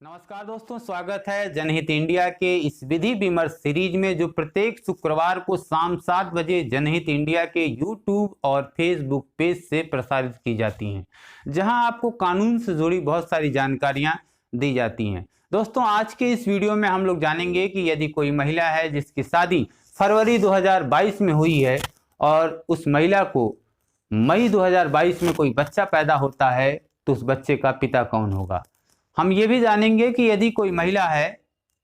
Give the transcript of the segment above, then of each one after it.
नमस्कार दोस्तों, स्वागत है जनहित इंडिया के इस विधि विमर्श सीरीज में, जो प्रत्येक शुक्रवार को शाम 7 बजे जनहित इंडिया के यूट्यूब और फेसबुक पेज से प्रसारित की जाती हैं, जहां आपको कानून से जुड़ी बहुत सारी जानकारियां दी जाती हैं। दोस्तों, आज के इस वीडियो में हम लोग जानेंगे कि यदि कोई महिला है जिसकी शादी फरवरी 2022 में हुई है और उस महिला को मई 2022 में कोई बच्चा पैदा होता है, तो उस बच्चे का पिता कौन होगा। हम ये भी जानेंगे कि यदि कोई महिला है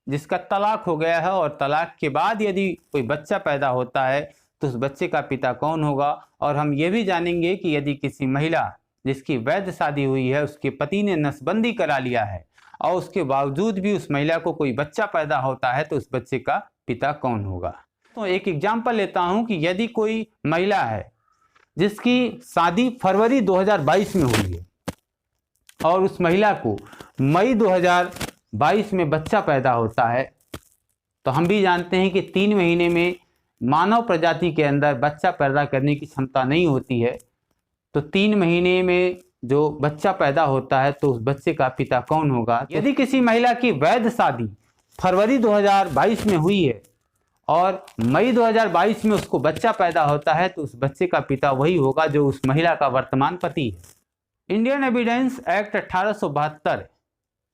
जिसका तलाक हो गया है और तलाक के बाद यदि कोई बच्चा पैदा होता है, तो उस बच्चे का पिता कौन होगा। और हम ये भी जानेंगे कि यदि किसी महिला जिसकी वैध शादी हुई है, उसके पति ने नसबंदी करा लिया है और उसके बावजूद भी उस महिला को कोई बच्चा पैदा होता है, तो उस बच्चे का पिता कौन होगा। तो एक एग्जाम्पल लेता हूं कि यदि कोई महिला है जिसकी शादी फरवरी 2022 में हुई है और उस महिला को मई 2022 में बच्चा पैदा होता है, तो हम भी जानते हैं कि 3 महीने में मानव प्रजाति के अंदर बच्चा पैदा करने की क्षमता नहीं होती है। तो 3 महीने में जो बच्चा पैदा होता है, तो उस बच्चे का पिता कौन होगा। यदि किसी महिला की वैध शादी फरवरी 2022 में हुई है और मई 2022 में उसको बच्चा पैदा होता है, तो उस बच्चे का पिता वही होगा जो उस महिला का वर्तमान पति है। इंडियन एविडेंस एक्ट 1872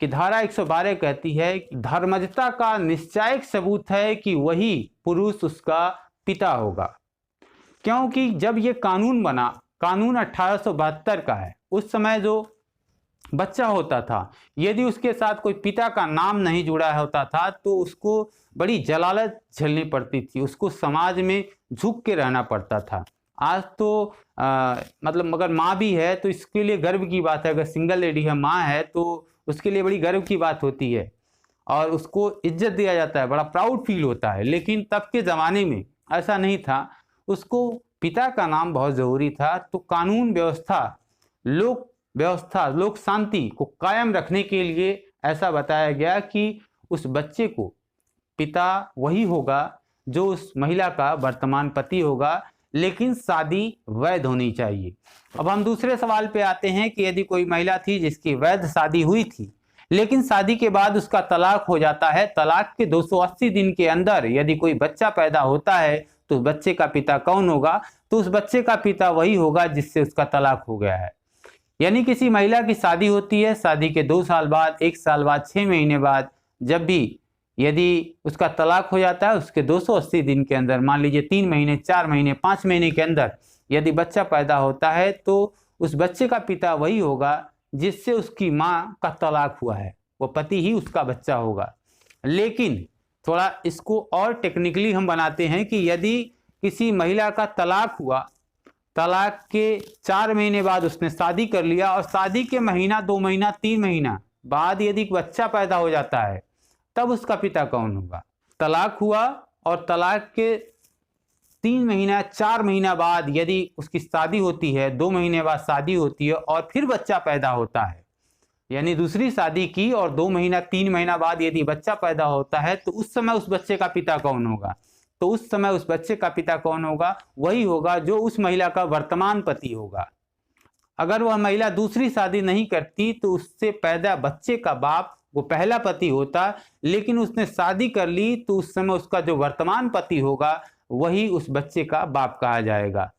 की धारा 112 कहती है कि धर्मजता का निश्चायक सबूत है कि वही पुरुष उसका पिता होगा। क्योंकि जब ये कानून बना, कानून 1872 का है, उस समय जो बच्चा होता था, यदि उसके साथ कोई पिता का नाम नहीं जुड़ा होता था, तो उसको बड़ी जलालत झेलनी पड़ती थी, उसको समाज में झुक के रहना पड़ता था। आज तो मतलब मगर माँ भी है तो इसके लिए गर्व की बात है। अगर सिंगल लेडी है, माँ है, तो उसके लिए बड़ी गर्व की बात होती है और उसको इज्जत दिया जाता है, बड़ा प्राउड फील होता है। लेकिन तब के ज़माने में ऐसा नहीं था, उसको पिता का नाम बहुत ज़रूरी था। तो कानून व्यवस्था, लोक शांति को कायम रखने के लिए ऐसा बताया गया कि उस बच्चे को पिता वही होगा जो उस महिला का वर्तमान पति होगा, लेकिन शादी वैध होनी चाहिए। अब हम दूसरे सवाल पे आते हैं कि यदि कोई महिला थी जिसकी वैध शादी हुई थी, लेकिन शादी के बाद उसका तलाक हो जाता है, तलाक के 280 दिन के अंदर यदि कोई बच्चा पैदा होता है, तो उस बच्चे का पिता कौन होगा। तो उस बच्चे का पिता वही होगा जिससे उसका तलाक हो गया है। यानी किसी महिला की शादी होती है, शादी के 2 साल बाद, 1 साल बाद, 6 महीने बाद, जब भी यदि उसका तलाक हो जाता है, उसके 280 दिन के अंदर, मान लीजिए 3 महीने, 4 महीने, 5 महीने के अंदर यदि बच्चा पैदा होता है, तो उस बच्चे का पिता वही होगा जिससे उसकी माँ का तलाक हुआ है, वो पति ही उसका बच्चा होगा। लेकिन थोड़ा इसको और टेक्निकली हम बनाते हैं कि यदि किसी महिला का तलाक हुआ, तलाक के 4 महीने बाद उसने शादी कर लिया और शादी के महीना, 2 महीना, 3 महीना बाद यदि बच्चा पैदा हो जाता है, तब उसका पिता कौन होगा। तलाक हुआ और तलाक के 3 महीना, 4 महीना बाद यदि उसकी शादी होती है, 2 महीने बाद शादी होती है और फिर बच्चा पैदा होता है, यानी दूसरी शादी की और 2 महीना, 3 महीना बाद यदि बच्चा पैदा होता है, तो उस समय उस बच्चे का पिता कौन होगा। तो उस समय उस बच्चे का पिता कौन होगा, वही होगा जो उस महिला का वर्तमान पति होगा। अगर वह महिला दूसरी शादी नहीं करती, तो उससे पैदा बच्चे का बाप वो पहला पति होता, लेकिन उसने शादी कर ली, तो उस समय उसका जो वर्तमान पति होगा वही उस बच्चे का बाप कहा जाएगा।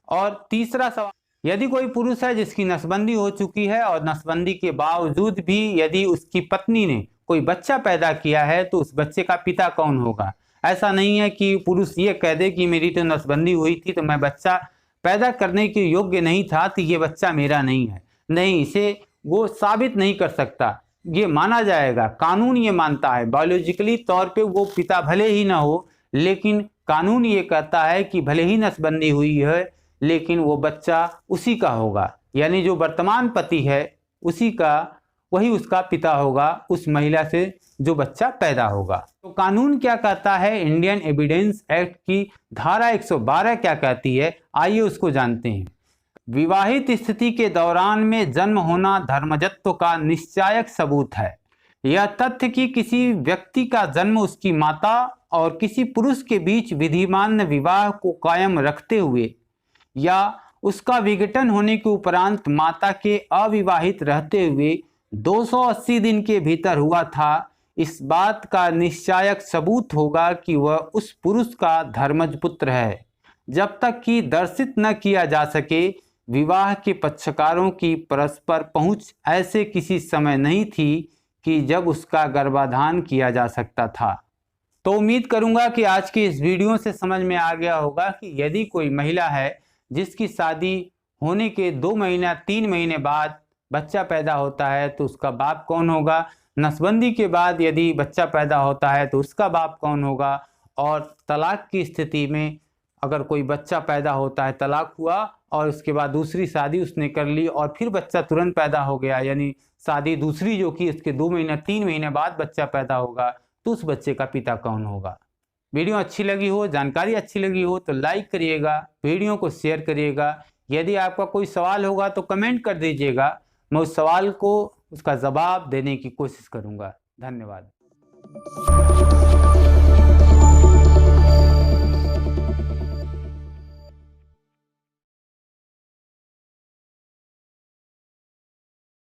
और तीसरा सवाल, यदि कोई पुरुष है जिसकी नसबंदी हो चुकी है और नसबंदी के बावजूद भी यदि उसकी पत्नी ने कोई बच्चा पैदा किया है, तो उस बच्चे का पिता कौन होगा। ऐसा नहीं है कि पुरुष ये कह दे कि मेरी तो नसबंदी हुई थी, तो मैं बच्चा पैदा करने के योग्य नहीं था, तो ये बच्चा मेरा नहीं है। नहीं, इसे वो साबित नहीं कर सकता, ये माना जाएगा, कानून ये मानता है। बायोलॉजिकली तौर पे वो पिता भले ही ना हो, लेकिन कानून ये कहता है कि भले ही नसबंदी हुई है, लेकिन वो बच्चा उसी का होगा, यानी जो वर्तमान पति है उसी का, वही उसका पिता होगा, उस महिला से जो बच्चा पैदा होगा। तो कानून क्या कहता है, इंडियन एविडेंस एक्ट की धारा 112 क्या कहती है, आइए उसको जानते हैं। विवाहित स्थिति के दौरान में जन्म होना धर्मजत्व का निश्चायक सबूत है। यह तथ्य कि किसी व्यक्ति का जन्म उसकी माता और किसी पुरुष के बीच विधिमान्य विवाह को कायम रखते हुए या उसका विघटन होने के उपरांत माता के अविवाहित रहते हुए 280 दिन के भीतर हुआ था, इस बात का निश्चायक सबूत होगा कि वह उस पुरुष का धर्मज पुत्र है। जब तक कि दर्शित न किया जा सके, विवाह के पक्षकारों की परस्पर पहुंच ऐसे किसी समय नहीं थी कि जब उसका गर्भाधान किया जा सकता था। तो उम्मीद करूंगा कि आज की इस वीडियो से समझ में आ गया होगा कि यदि कोई महिला है जिसकी शादी होने के 2 महीना 3 महीने बाद बच्चा पैदा होता है तो उसका बाप कौन होगा, नसबंदी के बाद यदि बच्चा पैदा होता है तो उसका बाप कौन होगा, और तलाक की स्थिति में अगर कोई बच्चा पैदा होता है, तलाक हुआ और उसके बाद दूसरी शादी उसने कर ली और फिर बच्चा तुरंत पैदा हो गया, यानी शादी दूसरी जो कि इसके 2 महीने 3 महीने बाद बच्चा पैदा होगा, तो उस बच्चे का पिता कौन होगा। वीडियो अच्छी लगी हो, जानकारी अच्छी लगी हो तो लाइक करिएगा, वीडियो को शेयर करिएगा। यदि आपका कोई सवाल होगा तो कमेंट कर दीजिएगा, मैं उस सवाल को उसका जवाब देने की कोशिश करूंगा। धन्यवाद।